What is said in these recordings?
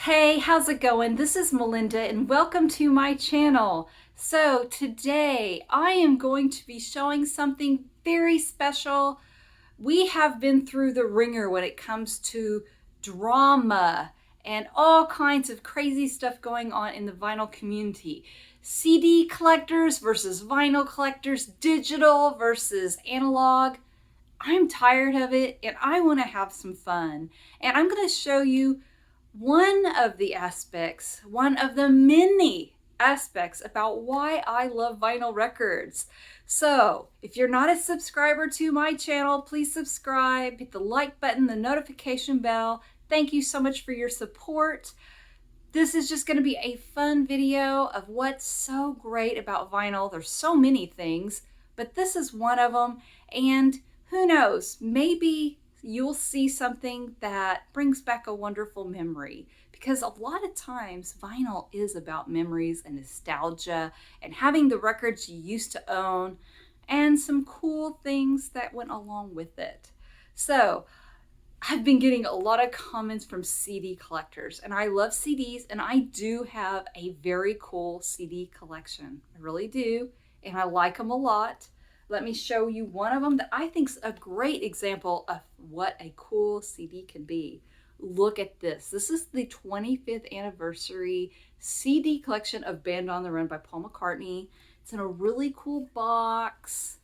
Hey, how's it going? This is Melinda and welcome to my channel. So today I am going to be showing something very special. We have been through the ringer when it comes to drama and all kinds of crazy stuff going on in the vinyl community. CD collectors versus vinyl collectors, digital versus analog. I'm tired of it and I want to have some fun. And I'm going to show you one of the aspects, one of the many aspects about why I love vinyl records. So if you're not a subscriber to my channel, please subscribe, hit the like button, the notification bell. Thank you so much for your support. This is just going to be a fun video of what's so great about vinyl. There's so many things, but this is one of them. And who knows, maybe you'll see something that brings back a wonderful memory, because a lot of times vinyl is about memories and nostalgia and having the records you used to own and some cool things that went along with it. So I've been getting a lot of comments from CD collectors, and I love CDs, and I do have a very cool CD collection. I really do, and I like them a lot. Let me show you one of them that I think is a great example of what a cool CD can be. Look at this. This is the 25th anniversary CD collection of Band on the Run by Paul McCartney. It's in a really cool box.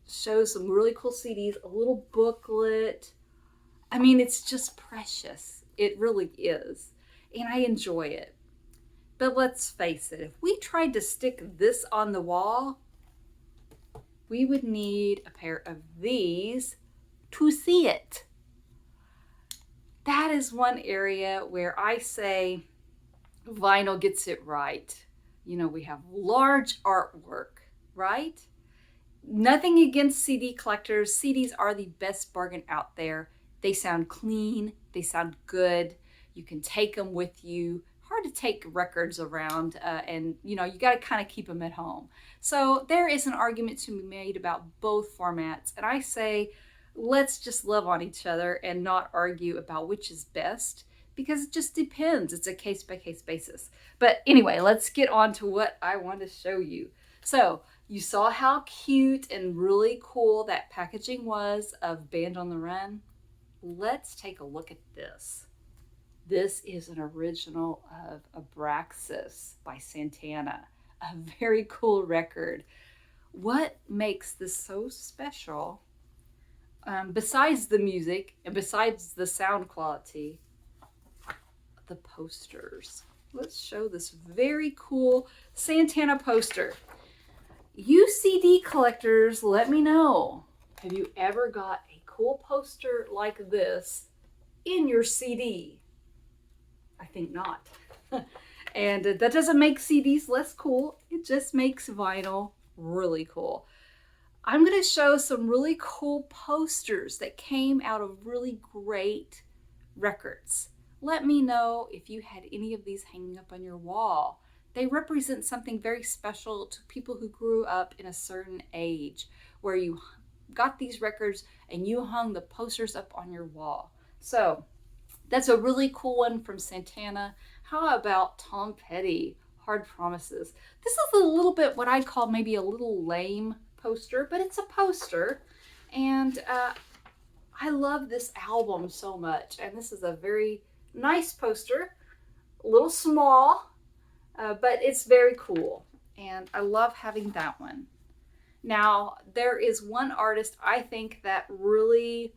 Shows some really cool CDs, a little booklet. I mean, it's just precious. It really is. And I enjoy it. But let's face it, if we tried to stick this on the wall, we would need a pair of these to see it. That is one area where I say vinyl gets it right. You know, we have large artwork, right? Nothing against CD collectors. CDs are the best bargain out there. They sound clean, they sound good. You can take them with you. Hard to take records around and you know, you got to kind of keep them at home. So there is an argument to be made about both formats, and I say let's just love on each other and not argue about which is best, because it just depends. It's a case-by-case basis. But anyway, let's get on to what I want to show you. So you saw how cute and really cool that packaging was of Band on the Run. Let's take a look at this. This is an original of Abraxas by Santana, a very cool record. What makes this so special, besides the music and besides the sound quality, the posters. Let's show this very cool Santana poster. You CD collectors, let me know. Have you ever got a cool poster like this in your CD? I think not. And that doesn't make CDs less cool. It just makes vinyl really cool. I'm going to show some really cool posters that came out of really great records. Let me know if you had any of these hanging up on your wall. They represent something very special to people who grew up in a certain age, where you got these records and you hung the posters up on your wall. So that's a really cool one from Santana. How about Tom Petty, Hard Promises? This is a little bit what I'd call maybe a little lame poster, but it's a poster. And I love this album so much. And this is a very nice poster, a little small, but it's very cool. And I love having that one. Now, there is one artist I think that really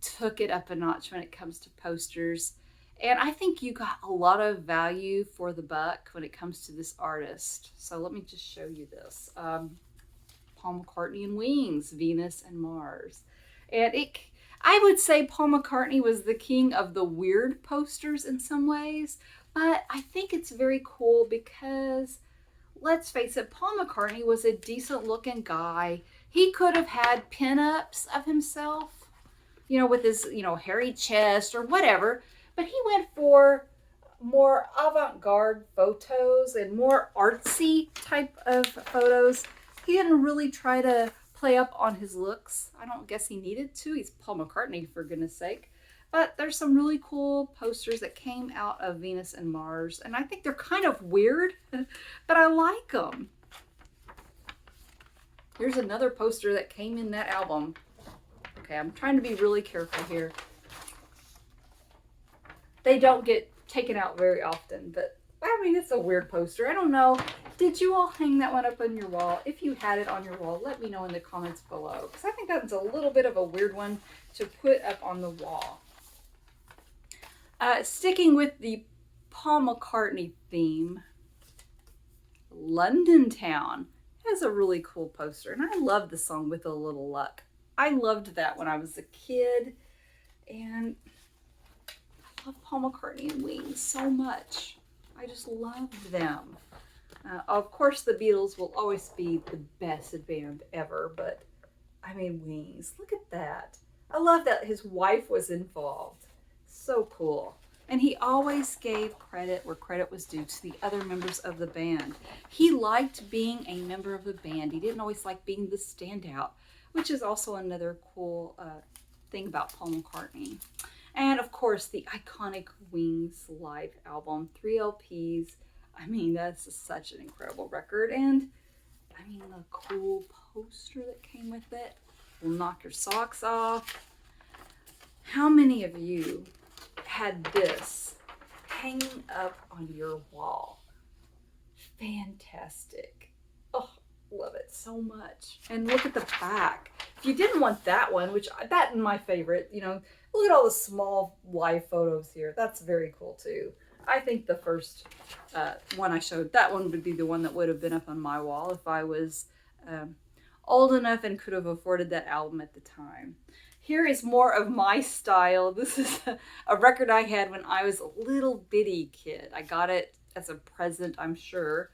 took it up a notch when it comes to posters. And I think you got a lot of value for the buck when it comes to this artist. So let me just show you this. Paul McCartney and Wings, Venus and Mars. And I would say Paul McCartney was the king of the weird posters in some ways, but I think it's very cool because, let's face it, Paul McCartney was a decent looking guy. He could have had pinups of himself, you know, with his, you know, hairy chest or whatever, but he went for more avant-garde photos and more artsy type of photos. He didn't really try to play up on his looks. I don't guess he needed to. He's Paul McCartney, for goodness sake. But there's some really cool posters that came out of Venus and Mars, and I think they're kind of weird, but I like them. Here's another poster that came in that album. Okay, I'm trying to be really careful here. They don't get taken out very often, but I mean, it's a weird poster. I don't know. Did you all hang that one up on your wall? If you had it on your wall, let me know in the comments below, because I think that's a little bit of a weird one to put up on the wall. Sticking with the Paul McCartney theme, London Town has a really cool poster, and I love the song With a Little Luck. I loved that when I was a kid, and I love Paul McCartney and Wings so much. I just love them. Of course, the Beatles will always be the best band ever, but I mean, Wings, look at that. I love that his wife was involved. So cool. And he always gave credit where credit was due to the other members of the band. He liked being a member of the band. He didn't always like being the standout, which is also another cool thing about Paul McCartney. And of course, the iconic Wings live album, 3 LPs. I mean, that's such an incredible record. And I mean, the cool poster that came with it will knock your socks off. How many of you had this hanging up on your wall? Fantastic. Oh, love it so much. And look at the back. If you didn't want that one, which that in my favorite, you know, look at all the small live photos here. That's very cool too. I think the first one I showed, that one would be the one that would have been up on my wall if I was old enough and could have afforded that album at the time. Here is more of my style. This is a record I had when I was a little bitty kid. I got it as a present, I'm sure.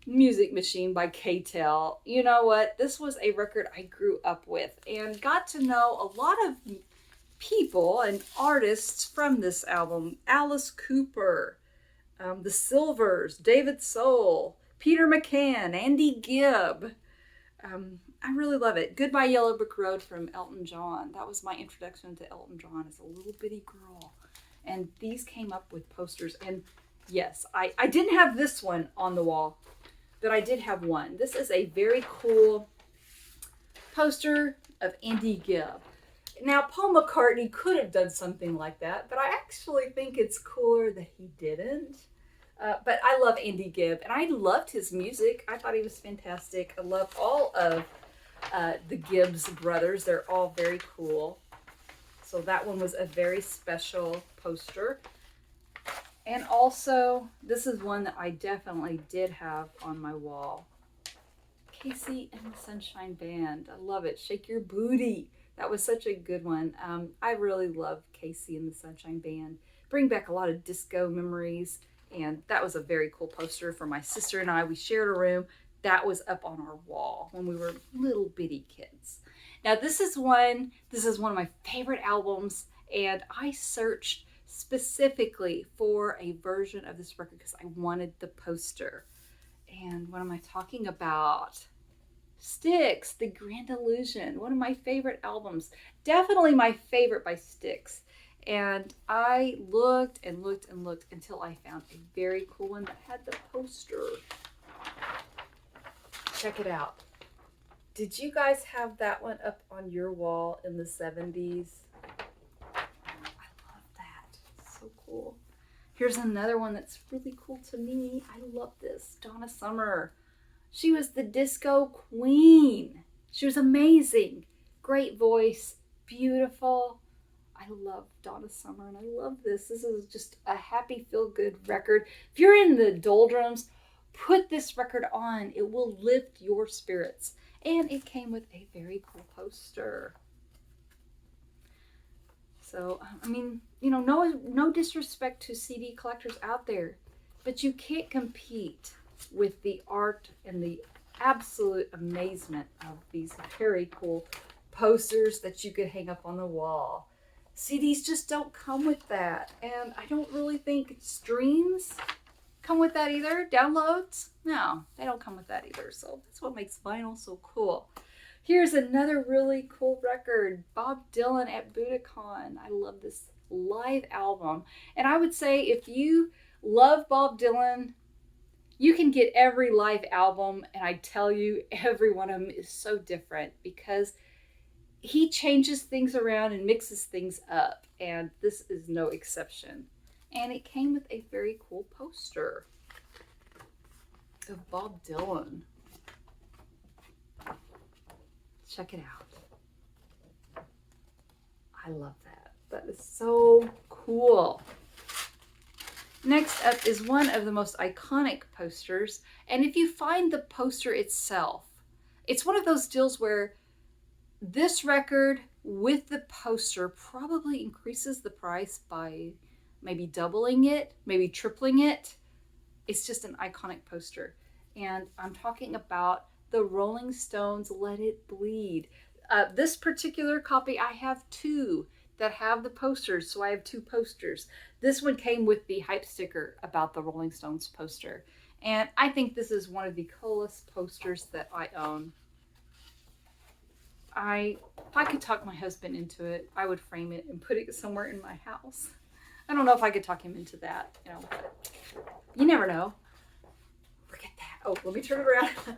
Music Machine by K-Tel. You know what? This was a record I grew up with and got to know a lot of people and artists from this album. Alice Cooper, The Silvers, David Soul, Peter McCann, Andy Gibb. I really love it. Goodbye Yellow Brick Road from Elton John. That was my introduction to Elton John as a little bitty girl. And these came up with posters. And yes, I didn't have this one on the wall, but I did have one. This is a very cool poster of Andy Gibb. Now, Paul McCartney could have done something like that, but I actually think it's cooler that he didn't. But I love Andy Gibb, and I loved his music. I thought he was fantastic. I love all of the Gibbs brothers. They're all very cool. So that one was a very special poster. And also, this is one that I definitely did have on my wall. Casey and the Sunshine Band. I love it. Shake Your Booty. That was such a good one. I really love Casey and the Sunshine Band. Bring back a lot of disco memories. And that was a very cool poster for my sister and I. We shared a room. That was up on our wall when we were little bitty kids. Now this is one of my favorite albums, and I searched specifically for a version of this record because I wanted the poster. And what am I talking about? Styx, The Grand Illusion, one of my favorite albums. Definitely my favorite by Styx. And I looked and looked and looked until I found a very cool one that had the poster. Check it out. Did you guys have that one up on your wall in the 70s? I love that. So cool. Here's another one that's really cool to me. I love this. Donna Summer. She was the disco queen. She was amazing. Great voice. Beautiful. I love Donna Summer, and I love this. This is just a happy, feel-good record. If you're in the doldrums, put this record on. It will lift your spirits. And it came with a very cool poster. So, I mean, you know, no disrespect to CD collectors out there, but you can't compete with the art and the absolute amazement of these very cool posters that you could hang up on the wall. CDs just don't come with that. And I don't really think streams come with that either. Downloads? No, they don't come with that either. So that's what makes vinyl so cool. Here's another really cool record, Bob Dylan at Budokan. I love this live album. And I would say if you love Bob Dylan, you can get every live album, and I tell you, every one of them is so different because he changes things around and mixes things up, and this is no exception. And it came with a very cool poster of Bob Dylan. Check it out. I love that. That is so cool. Next up is one of the most iconic posters, and if you find the poster itself, it's one of those deals where this record with the poster probably increases the price by maybe doubling it, maybe tripling it. It's just an iconic poster. And I'm talking about the Rolling Stones' Let It Bleed. This particular copy, I have two that have the posters, so I have two posters. This one came with the hype sticker about the Rolling Stones poster. And I think this is one of the coolest posters that I own. If I could talk my husband into it, I would frame it and put it somewhere in my house. I don't know if I could talk him into that, but you never know. Look at that. Oh, let me turn it around.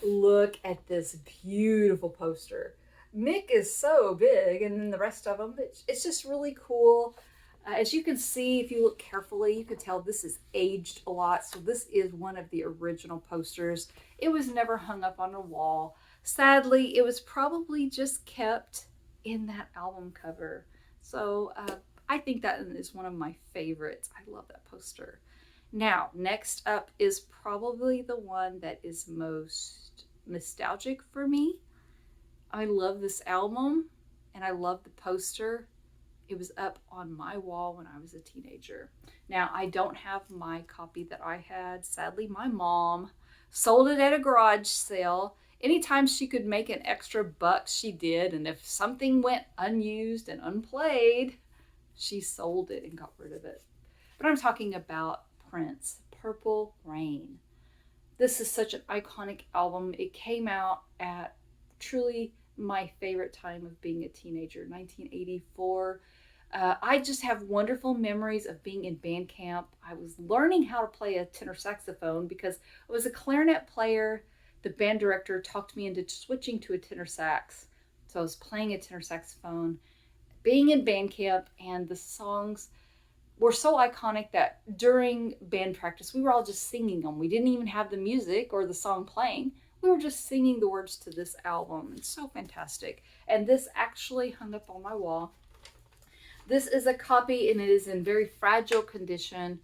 Look at this beautiful poster. Mick is so big, and then the rest of them, it's just really cool. As you can see, if you look carefully, you can tell this is aged a lot. So this is one of the original posters. It was never hung up on a wall. Sadly, it was probably just kept in that album cover. So I think that is one of my favorites. I love that poster. Now, next up is probably the one that is most nostalgic for me. I love this album, and I love the poster. It was up on my wall when I was a teenager. Now, I don't have my copy that I had. Sadly, my mom sold it at a garage sale. Anytime she could make an extra buck, she did. And if something went unused and unplayed, she sold it and got rid of it. But I'm talking about Prince, Purple Rain. This is such an iconic album. It came out at truly my favorite time of being a teenager, 1984. I just have wonderful memories of being in band camp. I was learning how to play a tenor saxophone because I was a clarinet player. The band director talked me into switching to a tenor sax. So I was playing a tenor saxophone, being in band camp, and the songs were so iconic that during band practice, we were all just singing them. We didn't even have the music or the song playing. We were just singing the words to this album. It's so fantastic. And this actually hung up on my wall. This is a copy, and it is in very fragile condition.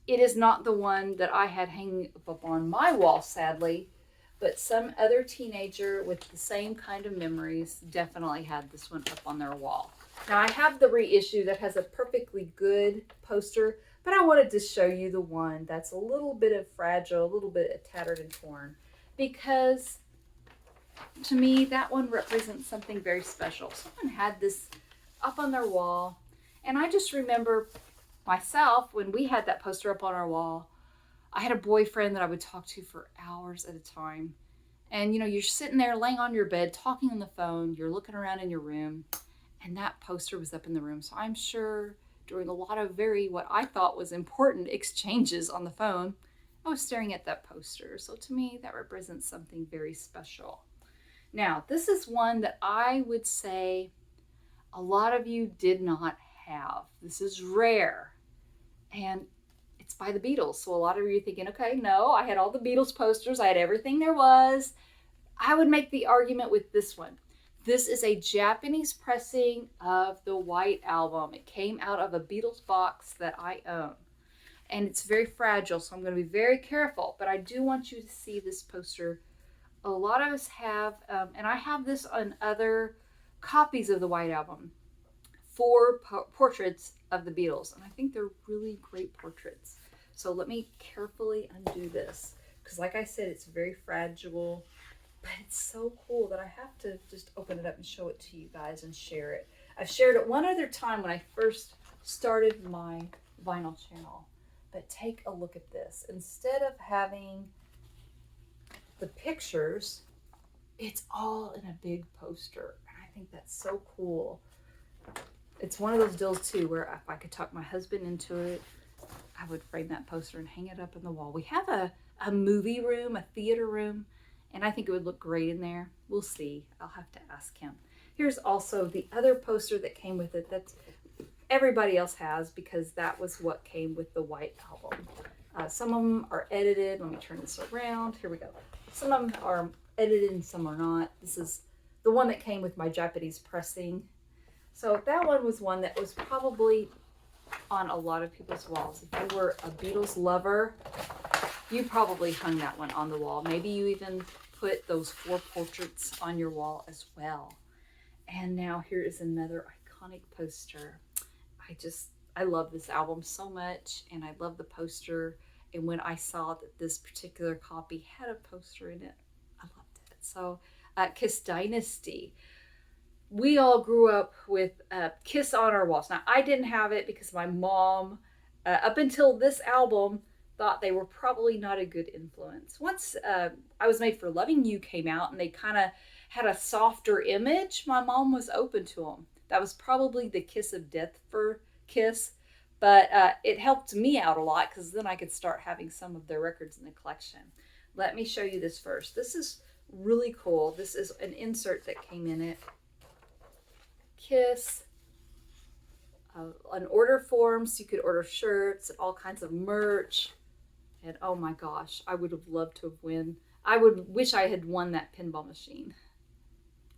It is not the one that I had hanging up on my wall, sadly, but some other teenager with the same kind of memories definitely had this one up on their wall. Now, I have the reissue that has a perfectly good poster, but I wanted to show you the one that's a little bit of fragile, a little bit tattered and torn, because to me, that one represents something very special. Someone had this up on their wall, and I just remember myself, when we had that poster up on our wall, I had a boyfriend that I would talk to for hours at a time. And, you're sitting there laying on your bed, talking on the phone, you're looking around in your room, and that poster was up in the room. So I'm sure during a lot of what I thought was important exchanges on the phone, I was staring at that poster. So to me, that represents something very special. Now, this is one that I would say a lot of you did not have. This is rare. And it's by the Beatles. So a lot of you are thinking, okay, no, I had all the Beatles posters. I had everything there was. I would make the argument with this one. This is a Japanese pressing of the White Album. It came out of a Beatles box that I own. And it's very fragile, so I'm going to be very careful. But I do want you to see this poster. A lot of us have, and I have this on other copies of the White Album, 4 portraits of the Beatles. And I think they're really great portraits. So let me carefully undo this. Because like I said, it's very fragile. But it's so cool that I have to just open it up and show it to you guys and share it. I've shared it one other time when I first started my vinyl channel. But take a look at this. Instead of having the pictures, it's all in a big poster. And I think that's so cool. It's one of those deals too where if I could talk my husband into it, I would frame that poster and hang it up on the wall. We have a movie room, a theater room, and I think it would look great in there. We'll see. I'll have to ask him. Here's also the other poster that came with it that everybody else has because that was what came with the white album. Some of them are edited. Let me turn this around. Here we go. Some of them are edited and some are not. This is the one that came with my Japanese pressing. So that one was one that was probably on a lot of people's walls. If you were a Beatles lover, you probably hung that one on the wall. Maybe you even put those 4 portraits on your wall as well. And now here is another iconic poster. I love this album so much, and I love the poster. And when I saw that this particular copy had a poster in it, I loved it. So Kiss Dynasty. We all grew up with Kiss on our walls. Now, I didn't have it because my mom, up until this album, thought they were probably not a good influence. Once I Was Made for Loving You came out and they kind of had a softer image, my mom was open to them. That was probably the kiss of death for Kiss, but it helped me out a lot because then I could start having some of their records in the collection. Let me show you this first. This is really cool. This is an insert that came in it. Kiss, an order form so you could order shirts, all kinds of merch. And oh my gosh, I would have loved to have won. I would wish I had won that pinball machine.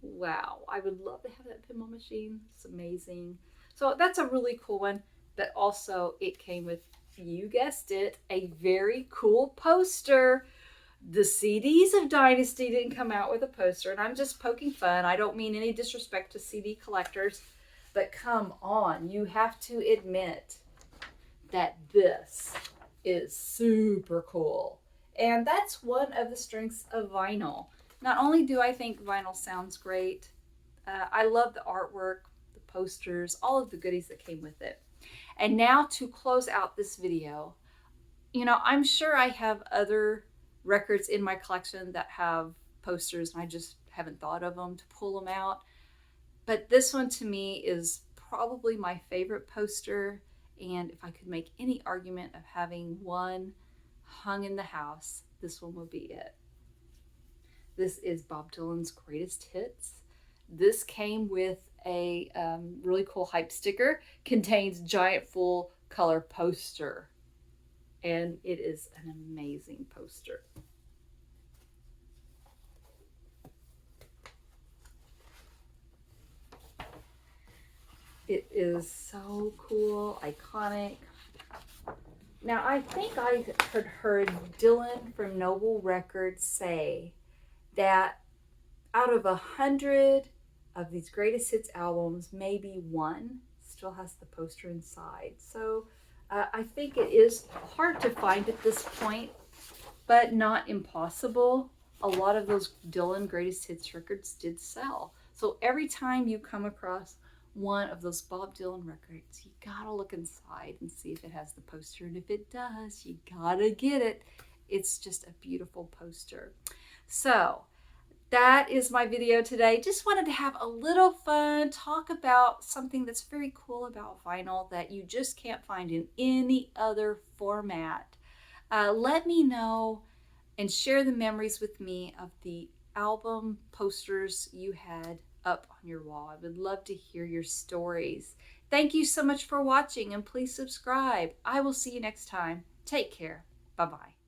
Wow, I would love to have that pinball machine. It's amazing. So that's a really cool one, but also it came with, you guessed it, a very cool poster. The CDs of Dynasty didn't come out with a poster, and I'm just poking fun. I don't mean any disrespect to CD collectors, but come on, you have to admit that this is super cool. And that's one of the strengths of vinyl. Not only do I think vinyl sounds great, I love the artwork, the posters, all of the goodies that came with it. And now to close out this video, I'm sure I have other records in my collection that have posters and I just haven't thought of them to pull them out. But this one to me is probably my favorite poster. And if I could make any argument of having one hung in the house, this one would be it. This is Bob Dylan's Greatest Hits. This came with a really cool hype sticker, contains giant full color poster. And it is an amazing poster. It is so cool, iconic. Now, I think I had heard Dylan from Noble Records say that out of 100 of these greatest hits albums, maybe one still has the poster inside. So I think it is hard to find at this point, but not impossible. A lot of those Dylan greatest hits records did sell. So every time you come across one of those Bob Dylan records, you gotta look inside and see if it has the poster. And if it does, you gotta get it. It's just a beautiful poster. So that is my video today. Just wanted to have a little fun, talk about something that's very cool about vinyl that you just can't find in any other format. Let me know and share the memories with me of the album posters you had up on your wall. I would love to hear your stories. Thank you so much for watching, and please subscribe. I will see you next time. Take care. Bye-bye.